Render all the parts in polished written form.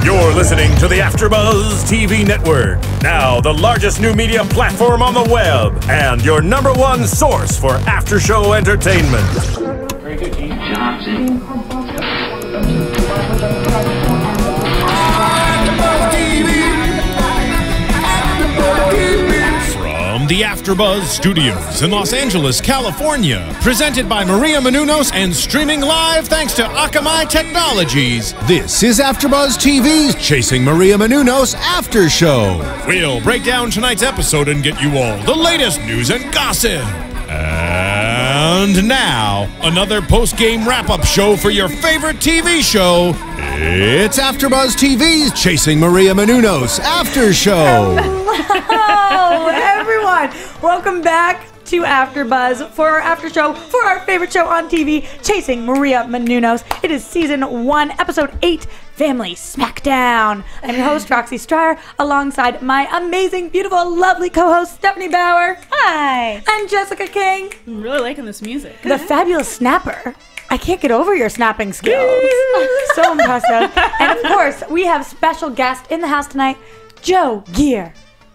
You're listening to the AFTERBUZZ TV network, now the largest new media platform on the web, and your #1 source for after-show entertainment. Very good, Keith. Johnson. From the AFTERBUZZ Studios in Los Angeles, California, presented by Maria Menounos and streaming live thanks to Akamai Technologies, this is AFTERBUZZ TV's Chasing Maria Menounos After Show. We'll break down tonight's episode and get you all the latest news and gossip. And now, another post-game wrap-up show for your favorite TV show. It's AFTERBUZZ TV's Chasing Maria Menounos After Show. Hello, everyone. Welcome back to AFTERBUZZ for our after show for our favorite show on TV, Chasing Maria Menounos. It is season 1, episode 8, Family Smackdown. I'm your host, Roxy Striar, alongside my amazing, beautiful, lovely co-host, Stephanie Bauer. Hi. And Jessica King. I'm really liking this music. The fabulous snapper. I can't get over your snapping skills. So impressive. And of course, we have special guest in the house tonight, Joe Gear.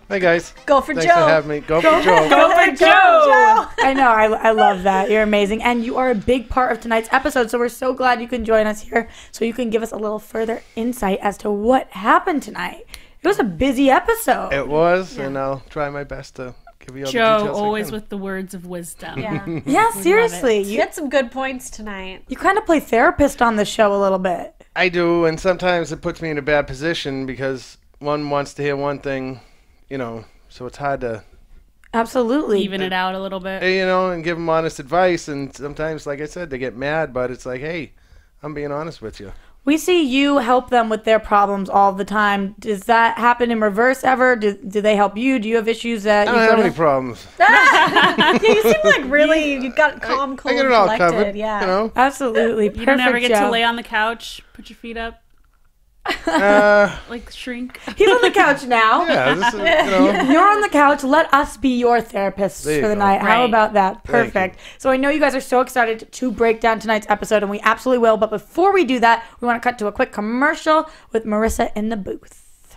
Hey guys. Go for Thanks Joe. for having me. Go for Joe. Go for Joe. I know. I love that. You're amazing. And you are a big part of tonight's episode. So we're so glad you can join us here so you can give us a little further insight as to what happened tonight. It was a busy episode. It was, and I'll try my best to give you all the Joe, details I always can. with the words of wisdom. Yeah. Yeah, seriously. You had some good points tonight. You kind of play therapist on the show a little bit. I do, and sometimes it puts me in a bad position because one wants to hear one thing, you know, so it's hard to, Absolutely. Even it out a little bit. you know, and give them honest advice. And sometimes, like I said, they get mad, but it's like, hey, I'm being honest with you. We see you help them with their problems all the time. Does that happen in reverse ever? Do they help you? Do you have issues that I you don't have go any to- problems. Yeah, you seem like really, you got calm, cool, I get and it all collected. covered, Yeah. you know. Absolutely. Perfect, You don't ever get Joe. to lay on the couch, put your feet up, like shrink. He's on the couch now. Yeah, this is, you know. You're on the couch. Let us be your therapists There you for the go. night. How Right. about that? Thank you. Perfect. So I know you guys are so excited to break down tonight's episode, and we absolutely will. But before we do that, we want to cut to a quick commercial with Marissa in the booth.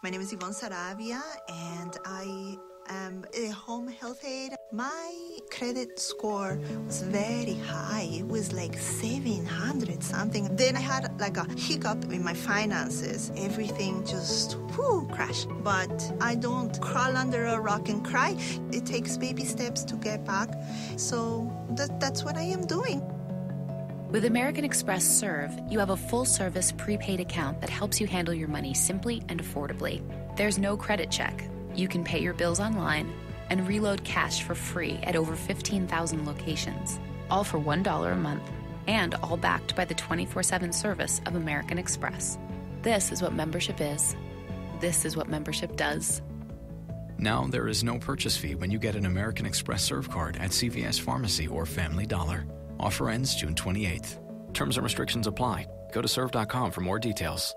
My name is Yvonne Saravia, and I am a home health aide. My credit score was very high. It was like 700 something. Then I had like a hiccup in my finances. Everything just crashed. But I don't crawl under a rock and cry. It takes baby steps to get back. So that's what I am doing. With American Express Serve, you have a full-service prepaid account that helps you handle your money simply and affordably. There's no credit check. You can pay your bills online and reload cash for free at over 15,000 locations, all for $1 a month, and all backed by the 24/7 service of American Express. This is what membership is. This is what membership does. Now there is no purchase fee when you get an American Express Serve card at CVS Pharmacy or Family Dollar. Offer ends June 28th. Terms and restrictions apply. Go to serve.com for more details.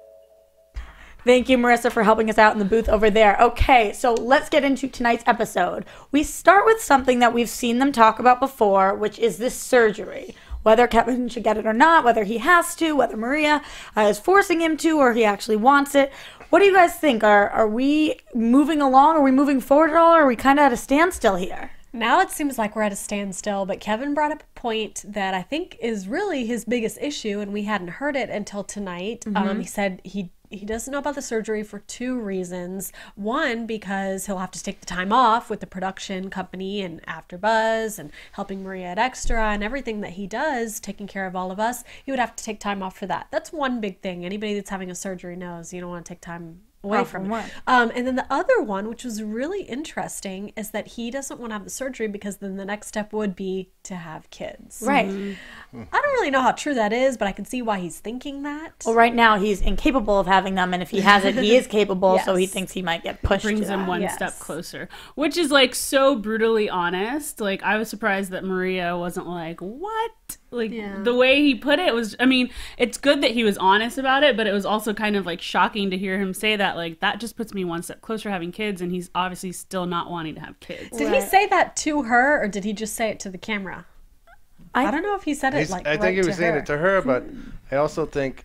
Thank you, Marissa, for helping us out in the booth over there. Okay, so let's get into tonight's episode. We start with something that we've seen them talk about before, which is this surgery. Whether Kevin should get it or not, whether he has to, whether Maria is forcing him to, or he actually wants it. What do you guys think? Are we moving along? Are we moving forward at all? Or are we kind of at a standstill here? Now it seems like we're at a standstill, but Kevin brought up a point that I think is really his biggest issue, and we hadn't heard it until tonight. He said he doesn't know about the surgery for 2 reasons. One, because he'll have to take the time off with the production company and AFTERBUZZ and helping Maria at Extra and everything that he does, taking care of all of us. He would have to take time off for that. That's one big thing. Anybody that's having a surgery knows you don't want to take time away from work. And then the other one, which was really interesting, is that he doesn't want to have the surgery because then the next step would be to have kids. Right. I don't really know how true that is, but I can see why he's thinking that. Well, right now he's incapable of having them, and if he has it, he is capable, so he Yes. thinks he might get pushed Brings to him that. one Yes. step closer, which is like so brutally honest. Like, I was surprised that Maria wasn't like, what? Like, the way he put it was, I mean, it's good that he was honest about it, but it was also kind of like shocking to hear him say that. Like, that just puts me one step closer to having kids, and he's obviously still not wanting to have kids. Did he say that to her, or did he just say it to the camera? I don't know if he said it like I think right he was to saying her. it to her, but I also think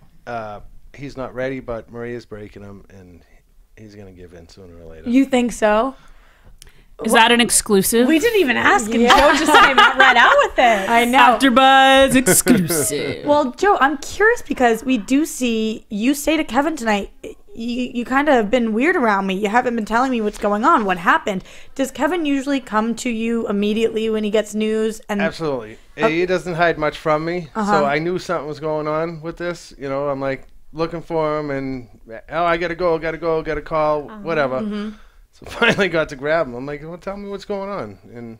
he's not ready, but Maria's breaking him, and he's going to give in sooner or later. You think so? Is that an exclusive? We didn't even ask, and Joe just came right out with it. I know. AfterBuzz exclusive. Well, Joe, I'm curious because we do see you say to Keven tonight, you kind of have been weird around me. You haven't been telling me what's going on. What happened? Does Keven usually come to you immediately when he gets news? And Absolutely. He doesn't hide much from me, so I knew something was going on with this. You know, I'm like looking for him, and I gotta go, got a call, whatever. So finally got to grab him. I'm like, well, tell me what's going on. And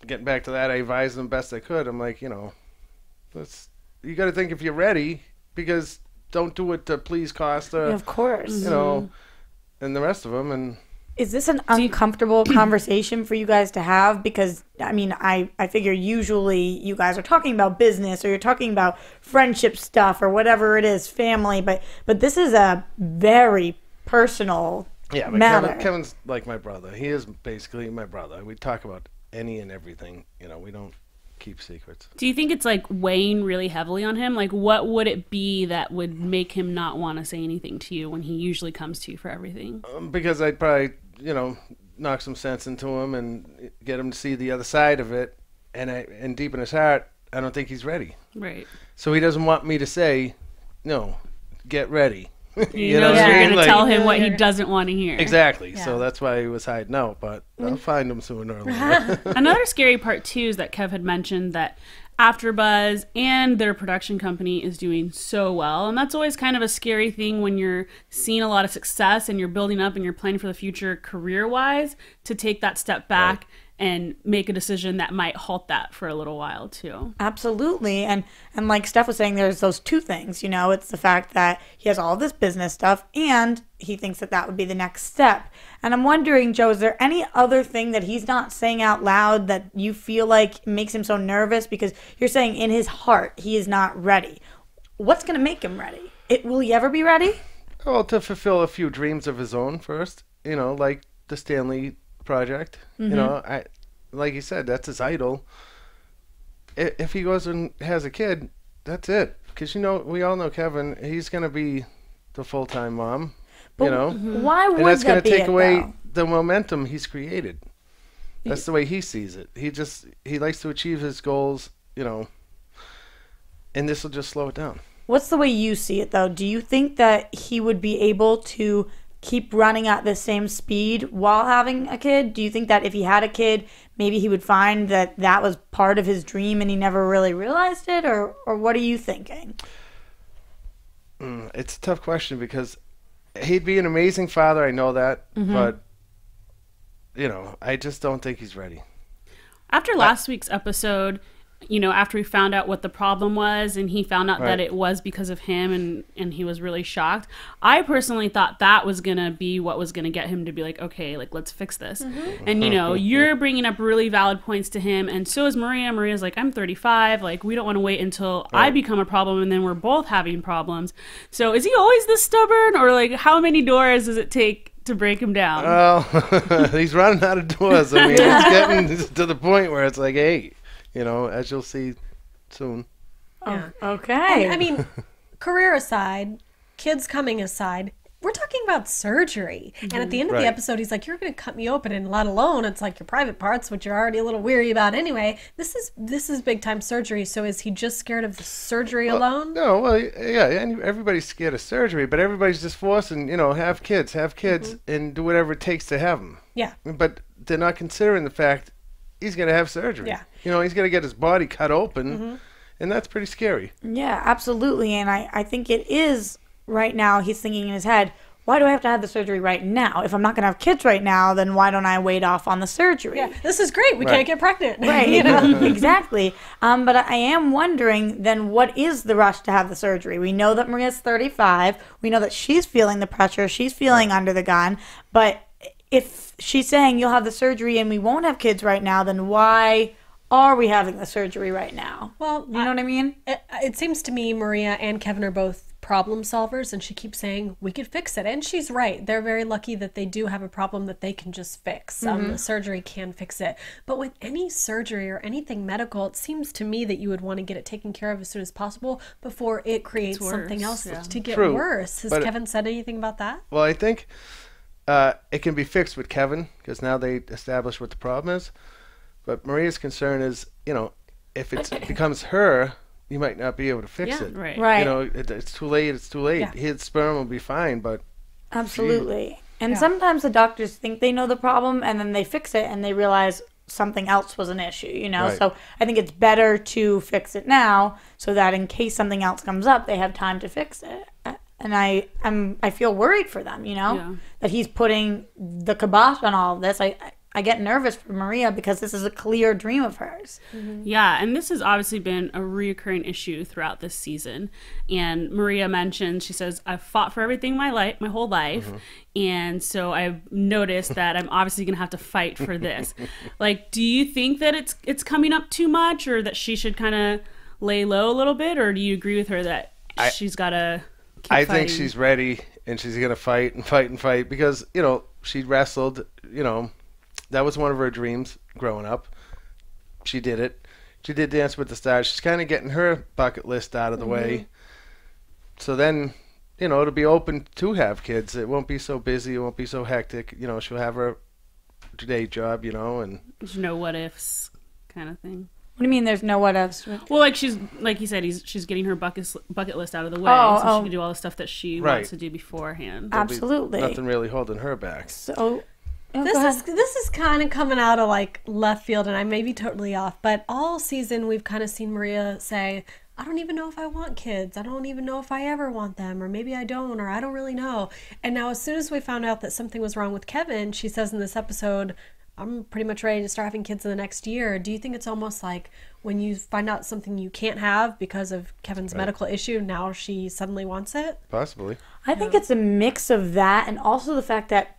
getting back to that, I advised him best I could. I'm like, you know, you got to think if you're ready, because don't do it to please Costa. Yeah, of course. You know, and the rest of them. And is this an uncomfortable conversation for you guys to have? Because, I mean, I figure usually you guys are talking about business or you're talking about friendship stuff or whatever it is, family. But this is a very personal yeah, but matter. Kevin's like my brother. He is basically my brother. We talk about any and everything. You know, we don't keep secrets. Do you think it's like weighing really heavily on him? Like, what would it be that would make him not want to say anything to you when he usually comes to you for everything? Because I'd probably, you know, knock some sense into him and get him to see the other side of it. And deep in his heart, I don't think he's ready. Right. So he doesn't want me to say, no, get ready. You know, you're going to tell him what he doesn't want to hear. Exactly. Yeah. So that's why he was hiding out. But I'll find him sooner or later. Another scary part, too, is that Kev had mentioned that AfterBuzz and their production company is doing so well. And that's always kind of a scary thing when you're seeing a lot of success and you're building up and you're planning for the future career-wise, to take that step back and make a decision that might halt that for a little while too. Absolutely. And like Steph was saying, there's those two things, you know, it's the fact that he has all this business stuff and he thinks that that would be the next step. And I'm wondering, Joe, is there any other thing that he's not saying out loud that you feel like makes him so nervous? Because you're saying in his heart, he is not ready. What's going to make him ready? Will he ever be ready? Well, to fulfill a few dreams of his own first, you know, like the Stanley project. You know, like you said, that's his idol. If he goes and has a kid, that's it. Because, you know, we all know Keven, he's going to be the full-time mom, but you know. Why would and that's going to take away the momentum he's created. That's the way he sees it. He likes to achieve his goals, you know, and this will just slow it down. What's the way you see it, though? Do you think that he would be able to keep running at the same speed while having a kid? Do you think that if he had a kid, maybe he would find that that was part of his dream and he never really realized it? Or what are you thinking? It's a tough question because he'd be an amazing father. I know that. But, you know, I just don't think he's ready. After last week's episode, you know, after we found out what the problem was and he found out that it was because of him and he was really shocked, I personally thought that was going to be what was going to get him to be like, okay, like, let's fix this. And, you know, you're bringing up really valid points to him. And so is Maria. Maria's like, I'm 35. Like, we don't want to wait until I become a problem and then we're both having problems. So is he always this stubborn, or like how many doors does it take to break him down? Well, he's running out of doors. I mean, he's getting to the point where it's like, hey, you know, as you'll see soon. Yeah. Okay. And, I mean, career aside, kids coming aside, we're talking about surgery. And at the end of the episode, he's like, you're going to cut me open, and let alone it's like your private parts, which you're already a little weary about anyway. This is big time surgery. So is he just scared of the surgery alone? No, well, yeah, everybody's scared of surgery, but everybody's just forcing, you know, have kids, and do whatever it takes to have them. Yeah. But they're not considering the fact he's going to have surgery. Yeah. You know, he's going to get his body cut open, and that's pretty scary. Yeah, absolutely. And I think it is right now he's thinking in his head, why do I have to have the surgery right now? If I'm not going to have kids right now, then why don't I wait off on the surgery? Yeah, this is great. We can't get pregnant. Right, you know? Exactly. But I am wondering, then, what is the rush to have the surgery? We know that Maria's 35. We know that she's feeling the pressure. She's feeling under the gun. But if she's saying you'll have the surgery and we won't have kids right now, then why are we having the surgery right now? Well, you know what I mean? It seems to me Maria and Keven are both problem solvers, and she keeps saying, we could fix it. And she's right. They're very lucky that they do have a problem that they can just fix. The surgery can fix it. But with any surgery or anything medical, it seems to me that you would want to get it taken care of as soon as possible before it creates something else to get worse. Has Keven said anything about that? Well, I think it can be fixed with Keven, because now they established what the problem is. But Maria's concern is, if it becomes her, you might not be able to fix it. Right. It's too late. It's too late. Yeah. His sperm will be fine, but absolutely. And sometimes the doctors think they know the problem, and then they fix it, and they realize something else was an issue. Right. So I think it's better to fix it now, so that in case something else comes up, they have time to fix it. And I feel worried for them. That he's putting the kibosh on all of this. I get nervous for Maria because this is a clear dream of hers. Yeah, and this has obviously been a reoccurring issue throughout this season. And Maria mentioned, she says, I've fought for everything my whole life. And so I've noticed that I'm obviously going to have to fight for this. Do you think that it's coming up too much, or that she should kind of lay low a little bit? Or do you agree with her that she's got to keep fighting? I think she's ready, and she's going to fight and fight and fight because, she wrestled, that was one of her dreams growing up. She did it. She did Dance with the Stars. She's kind of getting her bucket list out of the way. So then, it'll be open to have kids. It won't be so busy. It won't be so hectic. She'll have her day job, and there's no what ifs kind of thing. What do you mean there's no what ifs? Well, she's, like you said, she's getting her bucket list out of the way, so she can do all the stuff that she wants to do beforehand. Absolutely. Nothing really holding her back. So... This is kind of coming out of left field, and I may be totally off, but all season we've kind of seen Maria say, I don't even know if I want kids. I don't even know if I ever want them, or maybe I don't, or I don't really know. And now as soon as we found out that something was wrong with Keven, she says in this episode, I'm pretty much ready to start having kids in the next year. Do you think it's almost like when you find out something you can't have because of Kevin's medical issue, now she suddenly wants it? Possibly. I think it's a mix of that, and also the fact that,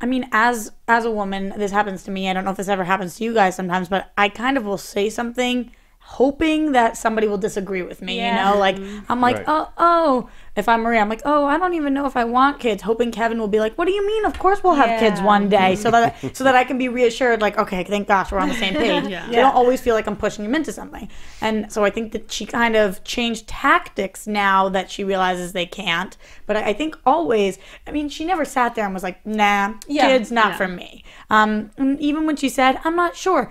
as a woman, this happens to me. I don't know if this ever happens to you guys sometimes, but I kind of will say something hoping that somebody will disagree with me, I'm like, oh, if I'm Maria, I'm like, oh, I don't even know if I want kids, hoping Keven will be like, what do you mean? Of course we'll have kids one day, so that I can be reassured, okay, thank gosh, we're on the same page. They don't always feel like I'm pushing him into something. And so I think that she kind of changed tactics now that she realizes they can't. But I think always, she never sat there and was like, nah, kids not for me. And even when she said, I'm not sure,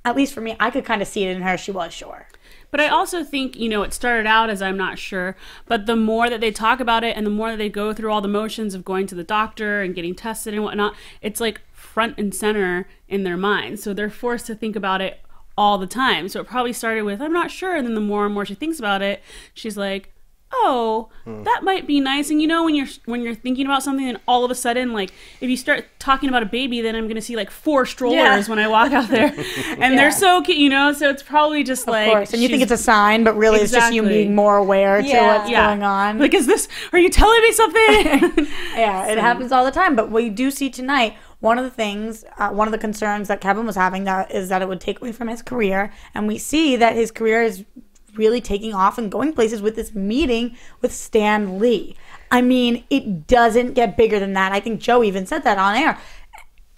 at least for me, I could kind of see it in her. She was sure. But I also think, it started out as I'm not sure, but the more that they talk about it and the more that they go through all the motions of going to the doctor and getting tested and whatnot, it's front and center in their minds. So they're forced to think about it all the time. So it probably started with, I'm not sure. And then the more and more she thinks about it, she's like, oh, that might be nice. And when you're thinking about something, and all of a sudden, if you start talking about a baby, then I'm gonna see 4 strollers when I walk out there, and they're so cute, so it's probably just of course. And you think it's a sign, but really it's just you being more aware to what's going on. Are you telling me something? It happens all the time. But we do see tonight, one of the things, one of the concerns that Keven was having is that it would take away from his career, and we see that his career is really taking off and going places with this meeting with Stan Lee. It doesn't get bigger than that. I think Joe even said that on air.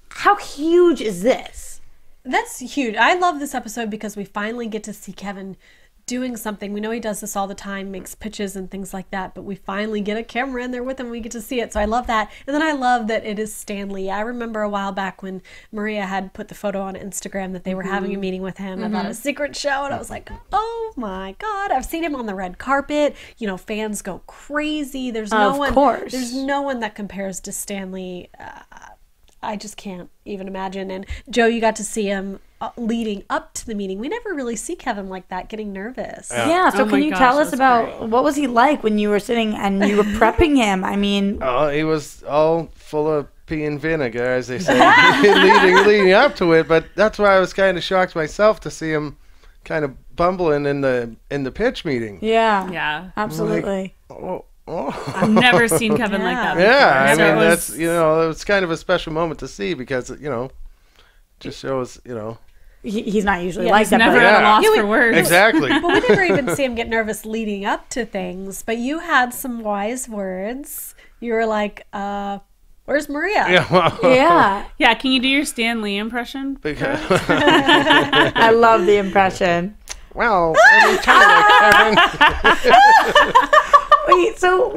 How huge is this? That's huge. I love this episode because we finally get to see Keven doing something. We know he does this all the time, makes pitches and things like that, but we finally get a camera in there with him and we get to see it. So I love that. And then I love that it is Stan Lee. I remember a while back when Maria had put the photo on Instagram that they were having a meeting with him about a secret show, and I was like, oh my God. I've seen him on the red carpet. Fans go crazy. There's no one that compares to Stan Lee. I just can't even imagine. And Joe, you got to see him leading up to the meeting. We never really see Keven like that, getting nervous. So can you tell us about what was he like when you were sitting and you were prepping him? He was all full of pee and vinegar, as they say, leading up to it. But that's why I was kind of shocked myself to see him kind of bumbling in the pitch meeting. Yeah, absolutely. I've never seen Keven like that before. That's it's kind of a special moment to see because just shows he's not usually like that. Never at a loss for words. Exactly. But we never even see him get nervous leading up to things. But you had some wise words. You were like, where's Maria? Yeah. Well, Yeah. Can you do your Stan Lee impression? I love the impression. Well, every time, Kevin. Wait, so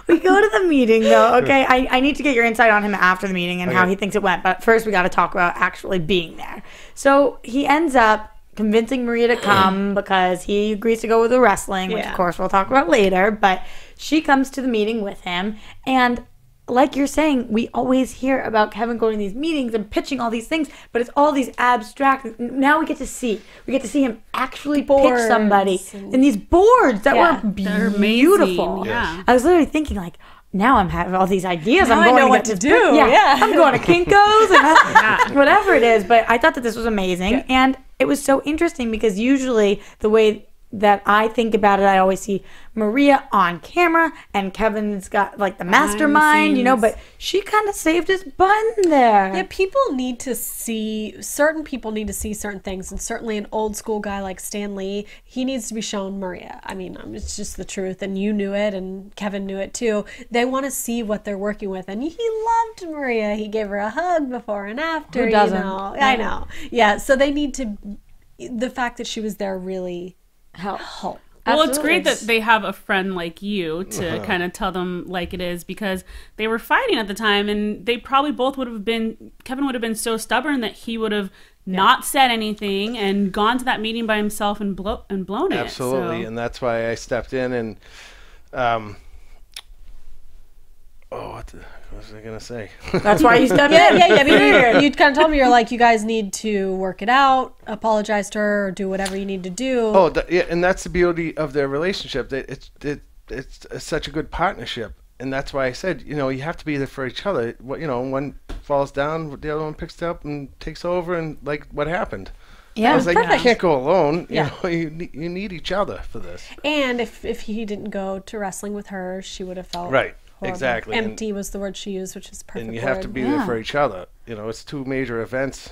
we go to the meeting, though. Okay, I need to get your insight on him after the meeting and how he thinks it went. But first, we got to talk about actually being there. So he ends up convincing Maria to come because he agrees to go with the wrestling, which, of course, we'll talk about later. But she comes to the meeting with him. And like you're saying, we always hear about Keven going to these meetings and pitching all these things, but it's all these abstract. Now we get to see him actually pitch somebody in these boards that were beautiful. Yeah. I was literally thinking, like, now I'm having all these ideas. Now I'm going I know to what get to this do. Yeah. I'm going to Kinko's and whatever it is. But I thought that this was amazing, and it was so interesting because usually the way that I think about it, I always see Maria on camera and Kevin's got like the mastermind, but she kind of saved his bun there. Yeah, certain people need to see certain things, and certainly an old school guy like Stan Lee, he needs to be shown Maria. I mean, it's just the truth, and you knew it, and Keven knew it too. They want to see what they're working with, and he loved Maria. He gave her a hug before and after. Who doesn't? I know. Yeah, so they need to, the fact that she was there really help. Well, it's great that they have a friend like you to kind of tell them like it is, because they were fighting at the time, and they probably both would have been, Keven would have been so stubborn that he would have not said anything and gone to that meeting by himself and blown it. Absolutely, and that's why I stepped in and what was I gonna say? That's why you stepped in. I mean, you kind of told me, you're like, you guys need to work it out, apologize to her, or do whatever you need to do. And that's the beauty of their relationship. It's such a good partnership, and that's why I said, you have to be there for each other. One falls down, the other one picks it up and takes over, and like what happened. Yeah, I was like, perfect. you can't go alone. You need each other for this. And if he didn't go to wrestling with her, she would have felt right. horrible. Exactly. Empty was the word she used, which is perfect. And you have to be there for each other. It's two major events.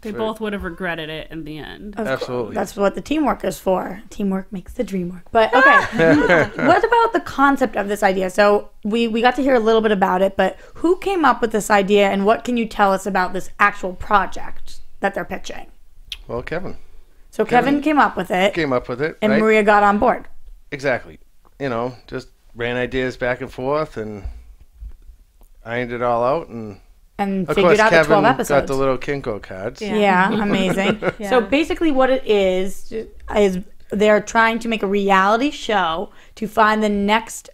They both would have regretted it in the end. Absolutely. That's what the teamwork is for. Teamwork makes the dream work. But okay, what about the concept of this idea? So we got to hear a little bit about it, but who came up with this idea, and what can you tell us about this actual project that they're pitching? Well, Keven. So Keven came up with it. And right? Maria got on board. Exactly. Just ran ideas back and forth and ironed it all out, and of figured course, out Keven the 12 episodes. got the little Kinko cards. Yeah, amazing. So basically what it is they're trying to make a reality show to find the next,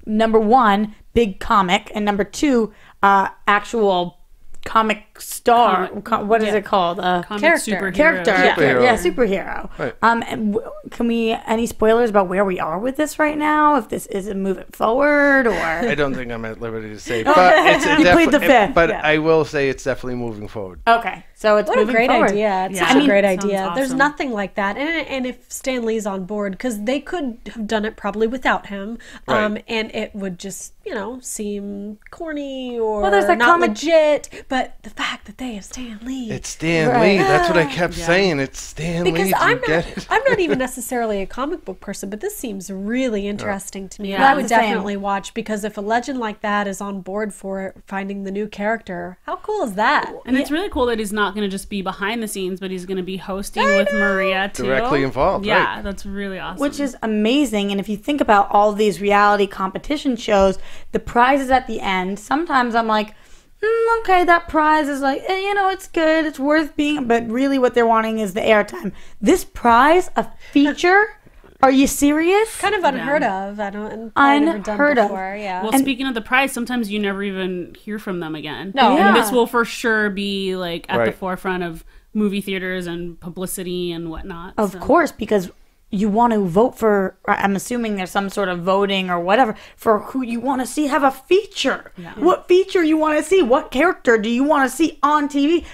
number one, big comic, and number two, actual comic star. What is it called? Superhero. Superhero. Right. And can we, any spoilers about where we are with this right now? If this is a moving forward, or I don't think I'm at liberty to say, but it's You plead the fifth. But I will say it's definitely moving forward. Okay, so it's what a moving great forward. idea. It's such a great idea. Awesome. There's nothing like that. And if Stan Lee's on board, because they could have done it probably without him, Right. and it would just, seem corny or there's that not comic- legit. But the fact that they have Stan Lee. It's Stan Lee. That's what I kept saying. It's Stan Lee. Because Do you I'm get it? not even necessarily a comic book person, but this seems really interesting to me. Yeah. And I would That's the same. definitely watch, because if a legend like that is on board for it, finding the new character, how cool is that? And it's really cool that he's not going to just be behind the scenes, but he's going to be hosting with Maria too. Directly involved, Yeah, right. that's really awesome. Which is amazing. And if you think about all these reality competition shows, the prizes at the end, sometimes I'm like, okay, that prize is like, it's good, it's worth being, but really what they're wanting is the airtime. This prize, a feature? Are you serious? Kind of unheard of. I don't. Unheard of. Before, yeah. Well, speaking of the prize, sometimes you never even hear from them again. No. Yeah. And this will for sure be like at the Right. forefront of movie theaters and publicity and whatnot. Of course, because you want to vote for, I'm assuming there's some sort of voting or whatever, for who you want to see have a feature. Yeah. What feature you want to see? What character do you want to see on TV?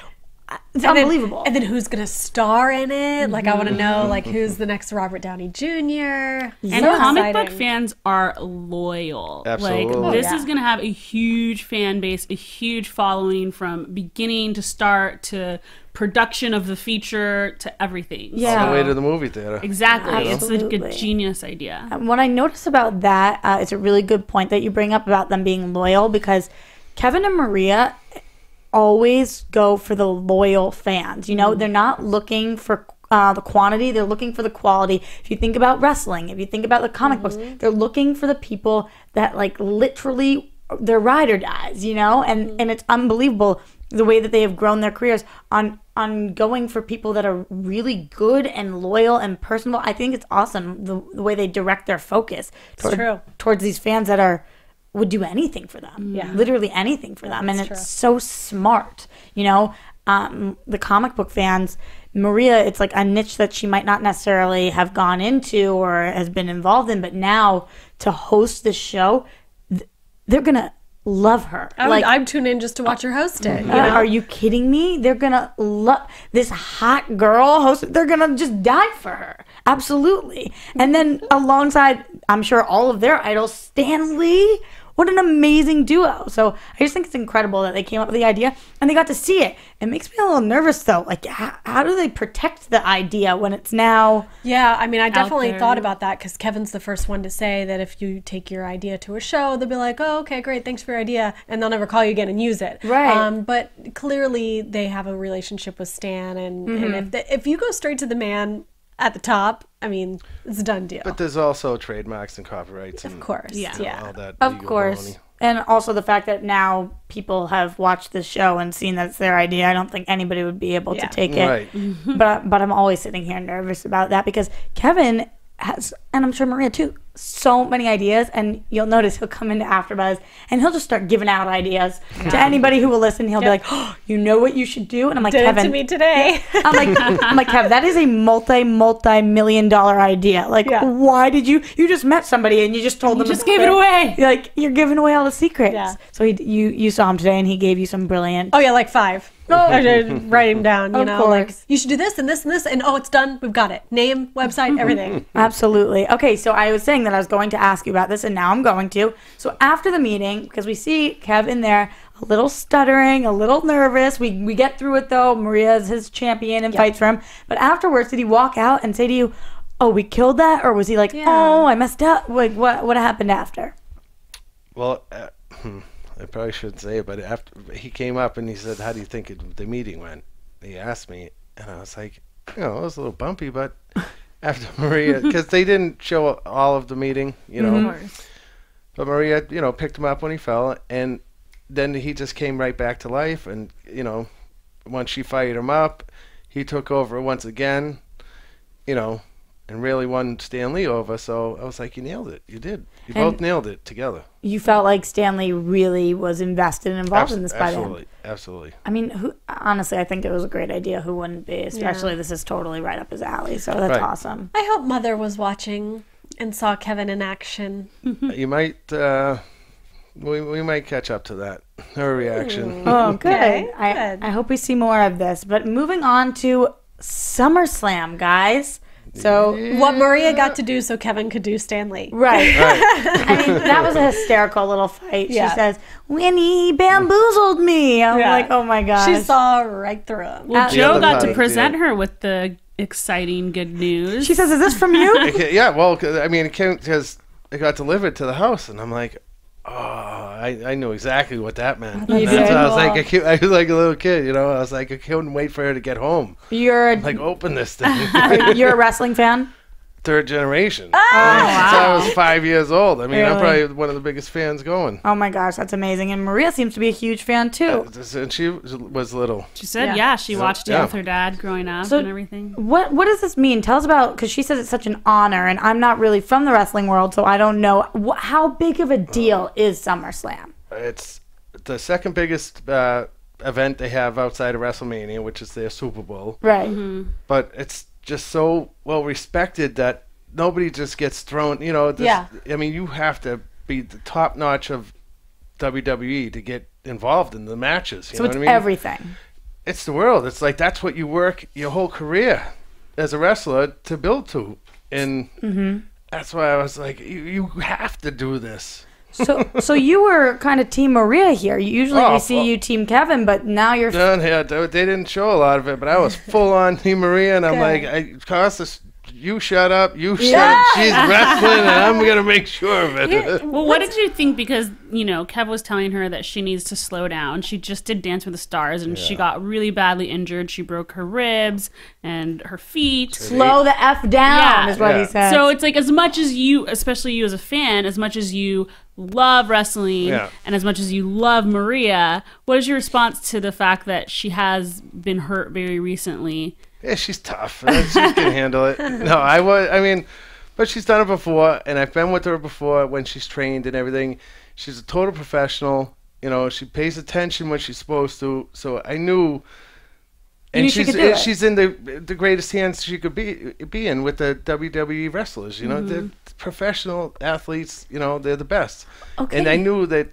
It's unbelievable. And then who's going to star in it? Like, I want to know, like, who's the next Robert Downey Jr. And So comic book exciting. fans are loyal. Absolutely. Like, this Oh, yeah. is going to have a huge fan base, a huge following from beginning to start to production of the feature to everything. Yeah. All the way to the movie theater. Exactly. Absolutely. It's like a genius idea. What I notice about that, it's a really good point that you bring up about them being loyal, because Keven and Maria always go for the loyal fans. You know, they're not looking for the quantity, they're looking for the quality. If you think about wrestling, if you think about the comic books, they're looking for the people that like literally they're ride or dies, you know, and it's unbelievable the way that they have grown their careers on going for people that are really good and loyal and personable. I think it's awesome the way they direct their focus towards these fans that would do anything for them. Yeah. Literally anything for them. And it's so smart, you know. The comic book fans, Maria, it's like a niche that she might not necessarily have gone into or has been involved in, but now to host this show, they're gonna love her. I'm tuned in just to watch her host it. You know? Are you kidding me? They're gonna love this hot girl host. They're gonna just die for her. Absolutely. And then alongside, I'm sure, all of their idols, Stan Lee. What an amazing duo. So I just think it's incredible that they came up with the idea and they got to see it. It makes me a little nervous though. Like, how do they protect the idea when it's now? Yeah, I mean, I definitely thought about that because Kevin's the first one to say that if you take your idea to a show, they'll be like, oh, okay, great, thanks for your idea. And they'll never call you again and use it. Right. But clearly they have a relationship with Stan. And if you go straight to the man at the top, I mean, it's a done deal. But there's also trademarks and copyrights. Of course. Yeah. All that Of legal course. baloney. And also the fact that now people have watched this show and seen that it's their idea. I don't think anybody would be able to take it. Right. But I'm always sitting here nervous about that because Keven has, and I'm sure Maria too, so many ideas. And you'll notice he'll come into AfterBuzz and he'll just start giving out ideas to anybody who will listen. He'll be like, oh, you know what you should do? And I'm like, Did Keven. it to me today. I'm like, Kev, that is a multi-million-dollar idea. Like, why did you just met somebody and you just told them just gave it away. Like, you're giving away all the secrets. Yeah. So you saw him today and he gave you some brilliant. Oh yeah, like 5. I did write him down, you Of know, course. like you should do this and this and this, and oh, it's done. We've got it. Name, website, everything. Absolutely. Okay, so I was saying that I was going to ask you about this, and now I'm going to. So after the meeting, because we see Kev in there, a little stuttering, a little nervous. We get through it though. Maria's his champion and fights for him. But afterwards, did he walk out and say to you, "Oh, we killed that," or was he like, "Oh, I messed up"? Like, what happened after? Well, I probably shouldn't say it, but after he came up and he said, "How do you think the meeting went?" He asked me, and I was like, "You know, it was a little bumpy, but." After Maria, because they didn't show all of the meeting, you know. But Maria, you know, picked him up when he fell, and then he just came right back to life. And you know, once she fired him up, he took over once again, you know, and really won Stan Lee over. So I was like, you nailed it. You did. You both nailed it together. You felt like Stanley really was invested and involved in this by then. Absolutely. I mean, honestly, I think it was a great idea. Who wouldn't be? Especially this is totally right up his alley. So that's awesome. I hope Mother was watching and saw Keven in action. You might, we might catch up to that. Her reaction. Oh, good. Okay, I hope we see more of this. But moving on to SummerSlam, guys. So what Maria got to do so Keven could do Stan Lee. Right. I mean, that was a hysterical little fight. Yeah. She says, Winnie, he bamboozled me. I'm like, oh my gosh. She saw right through him. Well, Joe got to present her with the exciting good news. She says, is this from you? Yeah, well, I mean, it came because it got delivered to the house, and I'm like, oh, I knew exactly what that meant. You That's did? why I was like a little kid, you know. I was like, I couldn't wait for her to get home. You're Like, open this thing. you're a wrestling fan? Third generation. Oh, Since I was 5 years old. I mean, I'm Really? probably one of the biggest fans going. Oh my gosh, that's amazing. And Maria seems to be a huge fan too. And she was little. She said, she watched it with her dad growing up and everything. What does this mean? Tell us about, because she says it's such an honor, and I'm not really from the wrestling world, so I don't know. How big of a deal is SummerSlam? It's the second biggest event they have outside of WrestleMania, which is their Super Bowl. Right. But it's just so well respected that nobody just gets thrown, you know. I mean, you have to be the top notch of WWE to get involved in the matches. You know it's what I mean? everything. It's the world. It's like that's what you work your whole career as a wrestler to build to. And that's why I was like, you have to do this. So you were kind of Team Maria here. Usually we see you Team Keven, but now you're... Yeah, they didn't show a lot of it, but I was full on Team Maria, and I'm like, Costas, you shut up, she's wrestling, and I'm going to make sure of it. Well, what did you think? Because, Kev was telling her that she needs to slow down. She just did Dance with the Stars, and she got really badly injured. She broke her ribs and her feet. Slow the F down is what he said. So it's like, as much as you, especially you as a fan, as much as you love wrestling and as much as you love Maria, what is your response to the fact that she has been hurt very recently? Yeah, she's tough. She can handle it. No, but she's done it before, and I've been with her before when she's trained and everything. She's a total professional. She pays attention when she's supposed to. So I knew, and she's in the greatest hands she could be in with the WWE wrestlers. They're professional athletes. They're the best. Okay. And I knew that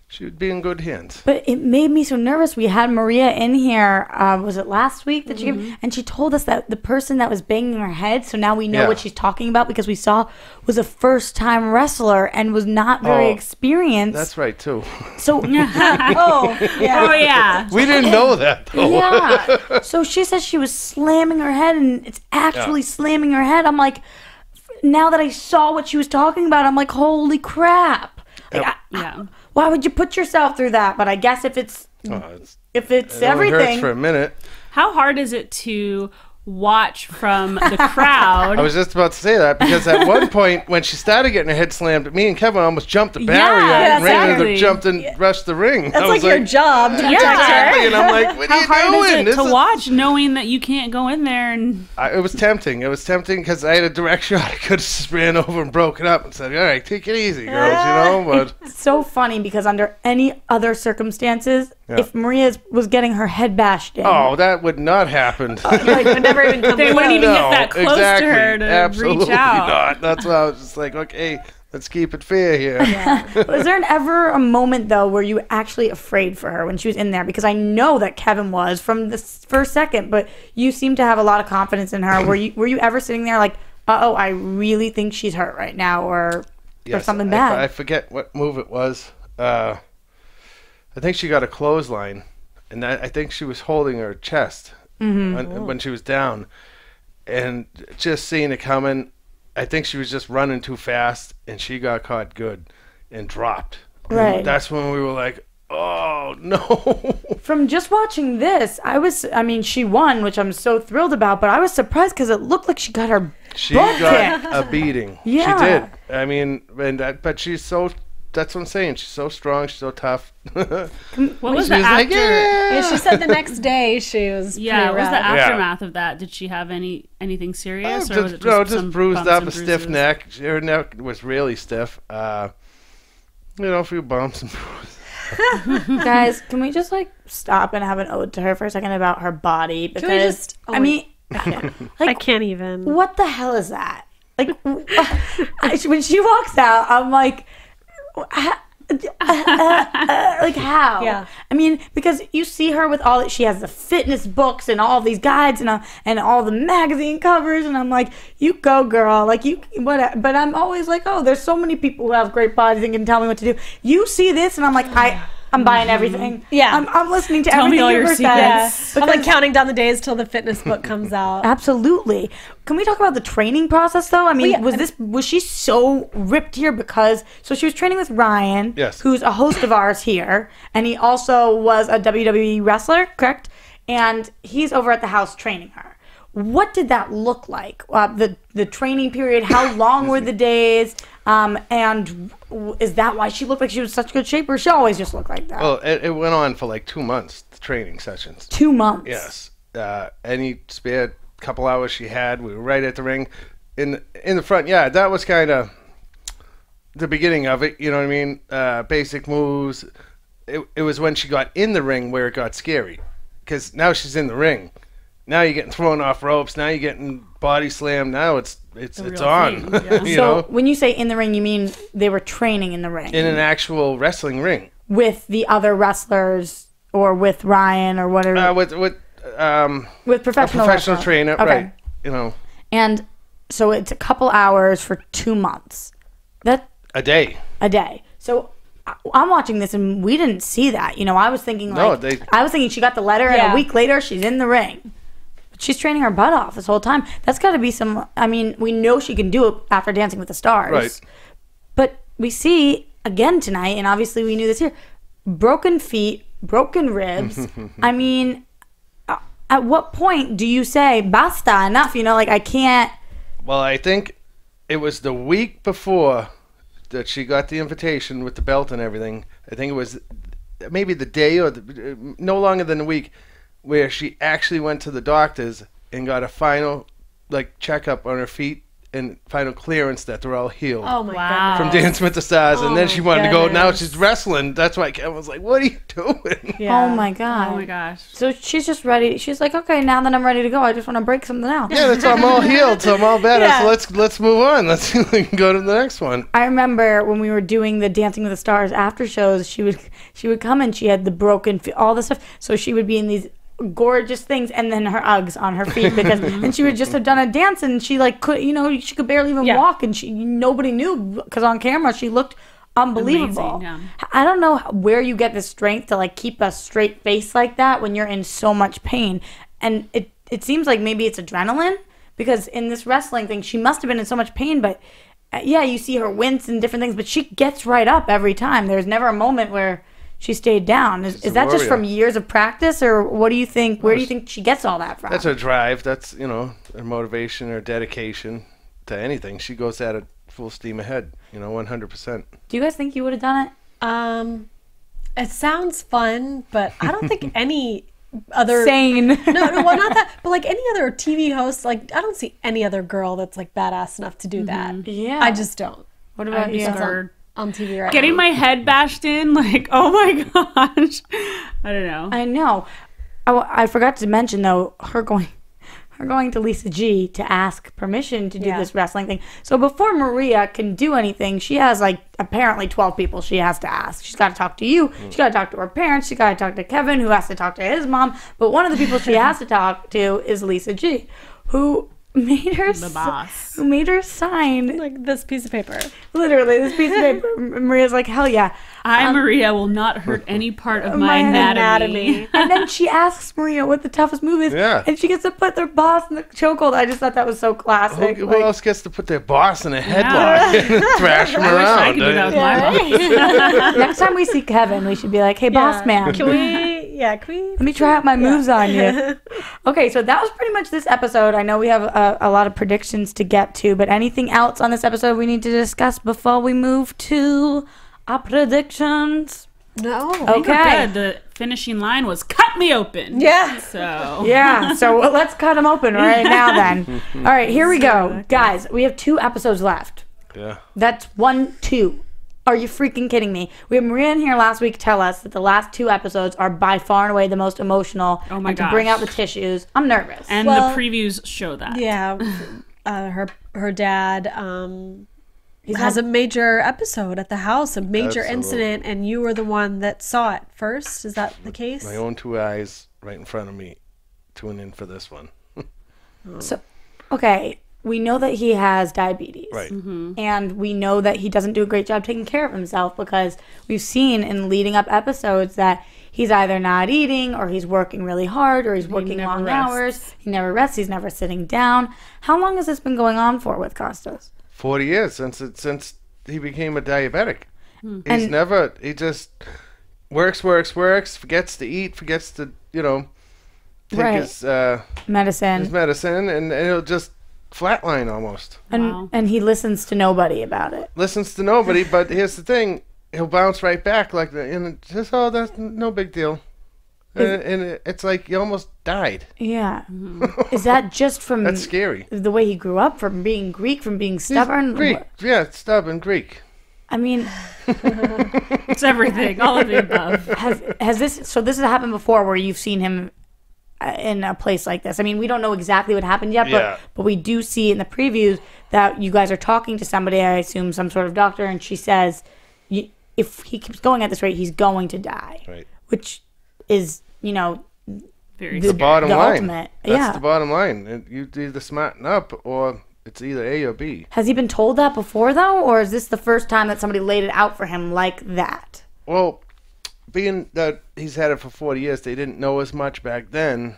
she would be in good hands. But it made me so nervous. We had Maria in here, was it last week that she came? And she told us that the person that was banging her head, so now we know what she's talking about, because we saw was a first-time wrestler and was not very experienced. That's right, too. So, We didn't know that, though. Yeah. So she says she was slamming her head, and it's actually slamming her head. I'm like, now that I saw what she was talking about, I'm like, holy crap. Why would you put yourself through that? But I guess if it's everything, hurts for a minute. How hard is it to watch from the crowd? I was just about to say that, because at one point when she started getting her head slammed, me and Keven almost jumped the barrier and ran jumped and rushed the ring. That's like your job to protect her. And I'm like, what are you doing? How hard is it to watch knowing that you can't go in there? And it was tempting. It was tempting because I had a direct shot. I could have just ran over and broke it up and said, all right, take it easy, girls, But it's so funny, because under any other circumstances, if Maria was getting her head bashed in, that would not happen. They wouldn't even get that close to her to reach out. Not. That's why I was just like, okay, let's keep it fair here. Was there ever a moment, though, where you were actually afraid for her when she was in there? Because I know that Keven was from the first second, but you seem to have a lot of confidence in her. Were you ever sitting there like, I really think she's hurt right now, or something bad? I forget what move it was. I think she got a clothesline, and I think she was holding her chest when she was down, and just seeing it coming, I think she was just running too fast, and she got caught good and dropped. Right. That's when we were like, oh no. From just watching this, she won, which I'm so thrilled about, but I was surprised because it looked like she got her butt kicked. A beating. Yeah. She did. But she's so... That's what I'm saying. She's so strong. She's so tough. What was the after? She said the next day she was. Yeah. What was the aftermath of that? Did she have anything serious, or was it just bruised up, a stiff neck. Her neck was really stiff. A few bumps and bruises. Guys, can we just stop and have an ode to her for a second about her body? Because I can't even. What the hell is that? When she walks out, I'm like. How? Yeah. Because you see her with all that. She has the fitness books and all these guides and all the magazine covers, and I'm like, you go, girl. But I'm always like, there's so many people who have great bodies and can tell me what to do. You see this, and I'm like, I'm buying everything. Yeah. I'm listening to Tell everything me all your secrets. I'm counting down the days till the fitness book comes out. Absolutely. Can we talk about the training process, though? Was she so ripped here so she was training with Ryan, who's a host of ours here, and he also was a WWE wrestler, correct? And he's over at the house training her. What did that look like? The training period, how long were the days? And is that why she looked like she was in such good shape, or she always just looked like that? Well, it went on for 2 months, the training sessions. 2 months? Yes. Any spare couple hours she had, we were right at the ring. In the front, that was kind of the beginning of it, you know what I mean? Basic moves. It was when she got in the ring where it got scary, because now she's in the ring. Now you're getting thrown off ropes. Now you're getting body slammed. Now it's on. So when you say in the ring, you mean they were training in the ring? In an actual wrestling ring. With the other wrestlers, or with Ryan, or whatever? With professional trainer, okay. Right. And so it's a couple hours for 2 months. A day. a day. So I'm watching this and we didn't see that. You know, I was thinking I was thinking she got the letter and a week later she's in the ring. But she's training her butt off this whole time. That's got to be I mean, we know she can do it after Dancing with the Stars. Right. But we see again tonight, and obviously we knew this here, broken feet, broken ribs. I mean, at what point do you say, basta, enough? You know, like I can't. Well, I think it was the week before that she got the invitation with the belt and everything. I think it was maybe the day or no longer than a week where she actually went to the doctors and got a final checkup on her feet and final clearance that they're all healed. Oh my God! From Dancing with the Stars, and then she wanted to go. Now she's wrestling. That's why Keven was like, "What are you doing?" Yeah. Oh my God! Oh my gosh! So she's just ready. She's like, "Okay, now that I'm ready to go, I just want to break something out." Yeah, that's I'm all healed, so I'm all better. So let's move on. Let's go to the next one. I remember when we were doing the Dancing with the Stars after shows, she would come and she had the broken feet, all this stuff. So she would be in these gorgeous things and then her Uggs on her feet because and she would just have done a dance and she could she could barely even walk and nobody knew because on camera she looked unbelievable. Amazing, yeah. I don't know where you get the strength to keep a straight face like that when you're in so much pain, and it seems like maybe it's adrenaline because in this wrestling thing she must have been in so much pain, but you see her wince and different things, but she gets right up every time. There's never a moment where she stayed down. Is that just from years of practice, or what do you think? Where do you think she gets all that from? That's her drive. That's her motivation or dedication to anything. She goes at it full steam ahead. 100%. Do you guys think you would have done it? It sounds fun, but I don't think any other sane. No, well, not that, but any other TV host, I don't see any other girl that's badass enough to do that. Yeah, I just don't. What about you? On TV right Getting now. my head bashed in, oh my gosh. I don't know. I know. I forgot to mention though, her going to Lisa G to ask permission to do this wrestling thing. So before Maria can do anything, she has apparently 12 people she has to ask. She's got to talk to you. She's got to talk to her parents. She's got to talk to Keven, who has to talk to his mom. But one of the people she has to talk to is Lisa G, who made her the boss. Who made her sign this piece of paper. Literally, this piece of paper. Maria's like, hell yeah. Maria will not hurt any part of my anatomy. And then she asks Maria what the toughest move is. Yeah. And she gets to put their boss in the chokehold. I just thought that was so classic. Who else gets to put their boss in a headlock and thrash him around? I could do that with my boss. Next time we see Keven, we should be like, hey, boss man. Can we let me try out my moves on you. Okay, so that was pretty much this episode. I know we have a lot of predictions to get to, but anything else on this episode we need to discuss before we move to our predictions? No. Okay. The finishing line was cut me open. Yeah. So. Yeah, so let's cut them open right now then. All right, here we go. Guys, we have 2 episodes left. Yeah. That's 1, 2. Are you freaking kidding me? We had Maria in here last week tell us that the last 2 episodes are by far and away the most emotional. Oh my gosh. To bring out the tissues. I'm nervous. And the previews show that. Yeah. Her dad has a major episode at the house, a major incident, and you were the one that saw it first. Is that the case? My own 2 eyes right in front of me. Tune in for this one. So, okay. We know that he has diabetes. Right. Mm-hmm. And we know that he doesn't do a great job taking care of himself because we've seen in leading up episodes that he's either not eating or he's working really hard or he's working long hours. He never rests. He's never sitting down. How long has this been going on for with Costas? 40 years since he became a diabetic. He just works, forgets to eat, forgets to, take his medicine, and it'll just flatline almost. And he listens to nobody about it. Listens to nobody, but here's the thing. He'll bounce right back and just, that's no big deal. And it's like you almost died. Yeah. Is that just from... That's scary. The way he grew up, from being Greek, from being stubborn? He's Greek. Yeah, stubborn Greek. I mean... It's everything. All of the above. Has this has happened before where you've seen him in a place like this? I mean, we don't know exactly what happened yet, but we do see in the previews that you guys are talking to somebody, I assume some sort of doctor, and she says, if he keeps going at this rate, he's going to die. Right. Which is, very the bottom line. Ultimate. That's the bottom line. You either smarten up or It's either A or B. Has he been told that before, though? Or is this the first time that somebody laid it out for him like that? Well, being that he's had it for 40 years, they didn't know as much back then.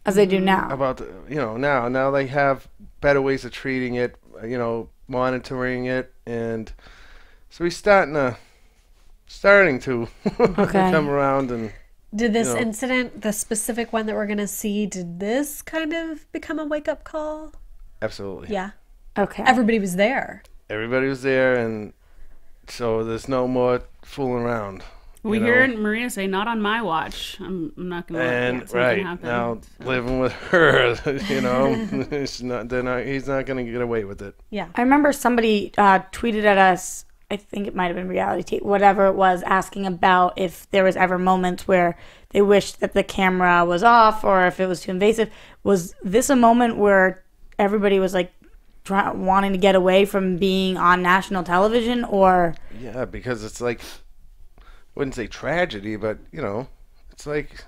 As they do now. About, now they have better ways of treating it, monitoring it. And so he's starting to come around. And did this incident, the specific one that we're going to see, did this kind of become a wake-up call? Absolutely. Yeah. Okay. Everybody was there. Everybody was there, and so there's no more fooling around. We hear Maria say, "Not on my watch." I'm not going to let something happen. Now, living with her, he's not going to get away with it. Yeah. I remember somebody tweeted at us, I think it might have been Reality, whatever it was, asking about if there was ever moments where they wished that the camera was off or if it was too invasive. Was this a moment where everybody was like wanting to get away from being on national television, or? Yeah, because it's like, I wouldn't say tragedy, but it's like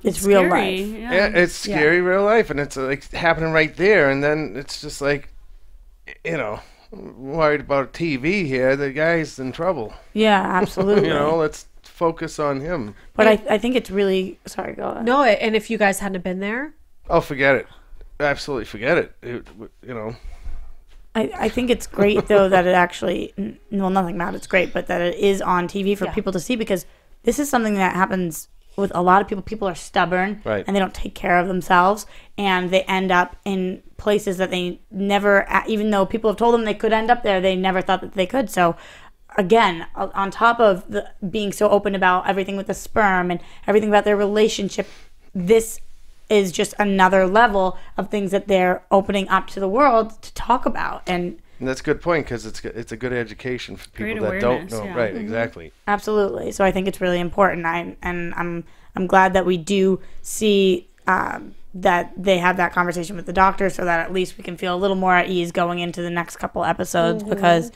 it's real life. Yeah, it's scary real life, and it's like happening right there, and then it's just like, worried about TV here. The guy's in trouble. Yeah, absolutely. Let's focus on him. But I think it's really sorry. Go ahead. No, and if you guys hadn't been there, oh, forget it. Absolutely forget it. I think it's great, though, that it actually, nothing about it's great, but that it is on TV for people to see, because this is something that happens with a lot of people. People are stubborn, right, and they don't take care of themselves, and they end up in places that they never, even though people have told them they could end up there, they never thought that they could. So again, on top of being so open about everything with the sperm and everything about their relationship, this is just another level of things that they're opening up to the world to talk about. And that's a good point, because it's a good education for people that don't know. Yeah. Right, exactly. Absolutely. So I think it's really important. I'm glad that we do see that they have that conversation with the doctor, so that at least we can feel a little more at ease going into the next couple episodes, because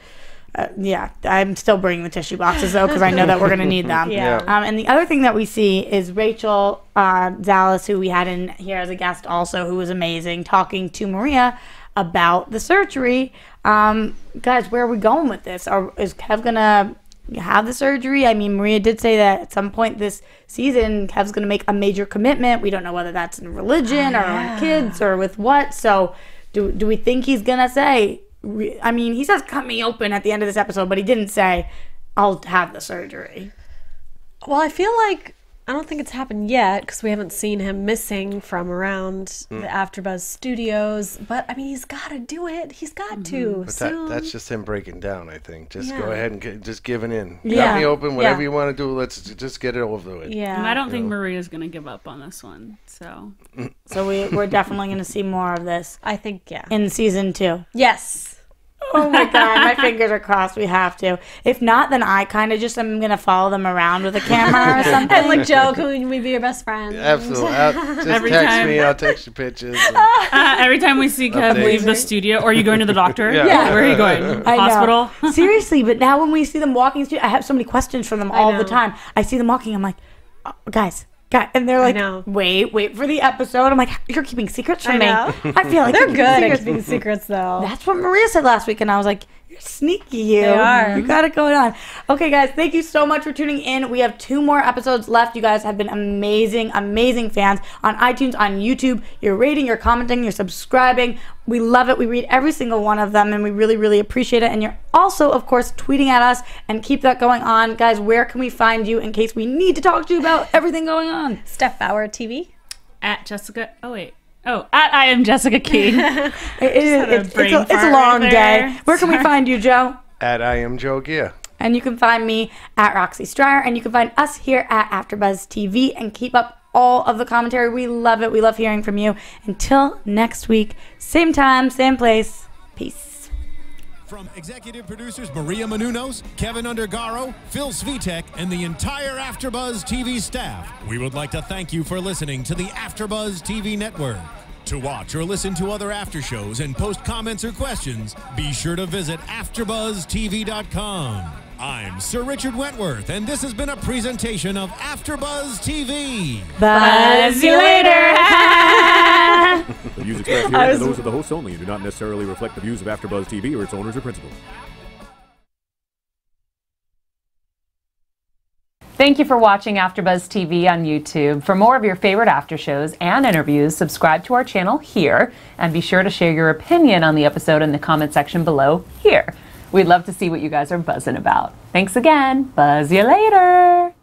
I'm still bringing the tissue boxes, though, because I know that we're going to need them. And the other thing that we see is Rachel Zalis, who we had in here as a guest also, who was amazing, talking to Maria about the surgery. Guys, where are we going with this? Is Kev going to have the surgery? I mean, Maria did say that at some point this season, Kev's going to make a major commitment. We don't know whether that's in religion or on kids or with what. So do we think he's going to say... I mean, he says cut me open at the end of this episode, but he didn't say I'll have the surgery. Well, I feel like I don't think it's happened yet, because we haven't seen him missing from around the AfterBuzz studios. But I mean, he's got to do it. He's got to. But that's just him breaking down, I think. Just go ahead and just giving in. Yeah. Cut me open, whatever you want to do. Let's just get it over with. Yeah. And I don't think Maria's going to give up on this one. So we're definitely going to see more of this. I think, in season 2. Yes. Oh my God, my fingers are crossed. We have to. If not, then I kind of just am going to follow them around with a camera or something. And like, Joe, can we be your best friend? Absolutely. Just text me. I'll text you pictures. Every time we see Kev leave the studio, or are you going to the doctor? Yeah. Where are you going? Hospital? Seriously, but now when we see them walking, I have so many questions from them all the time. I see them walking, I'm like, oh, guys. And they're like, wait for the episode. I'm like, you're keeping secrets from me. I feel like they're good at keeping secrets, though. That's what Maria said last week, and I was like, you're sneaky, you. They are. You got it going on. Okay, guys, thank you so much for tuning in. We have 2 more episodes left. You guys have been amazing, amazing fans on iTunes, on YouTube. You're rating, you're commenting, you're subscribing. We love it. We read every single one of them, and we really, really appreciate it. And you're also, of course, tweeting at us, and keep that going on. Guys, where can we find you in case we need to talk to you about everything going on? Steph Bauer TV. At Jessica. At I am Jessica Key. It's a long day. Where can we find you, Joe? At I am Joe Gear. And you can find me at Roxy Striar, and you can find us here at AfterBuzz TV, and keep up all of the commentary. We love it. We love hearing from you. Until next week, same time, same place. Peace. From executive producers Maria Menounos, Keven Undergaro, Phil Svitek, and the entire AfterBuzz TV staff, we would like to thank you for listening to the AfterBuzz TV network. To watch or listen to other after shows and post comments or questions, be sure to visit AfterBuzzTV.com. I'm Sir Richard Wentworth, and this has been a presentation of AfterBuzz TV. Buzz you later. The music expressed here are those of the hosts only and do not necessarily reflect the views of AfterBuzz TV or its owners or principals. Thank you for watching AfterBuzz TV on YouTube. For more of your favorite after shows and interviews, subscribe to our channel here, and be sure to share your opinion on the episode in the comment section below here. We'd love to see what you guys are buzzing about. Thanks again. Buzz you later.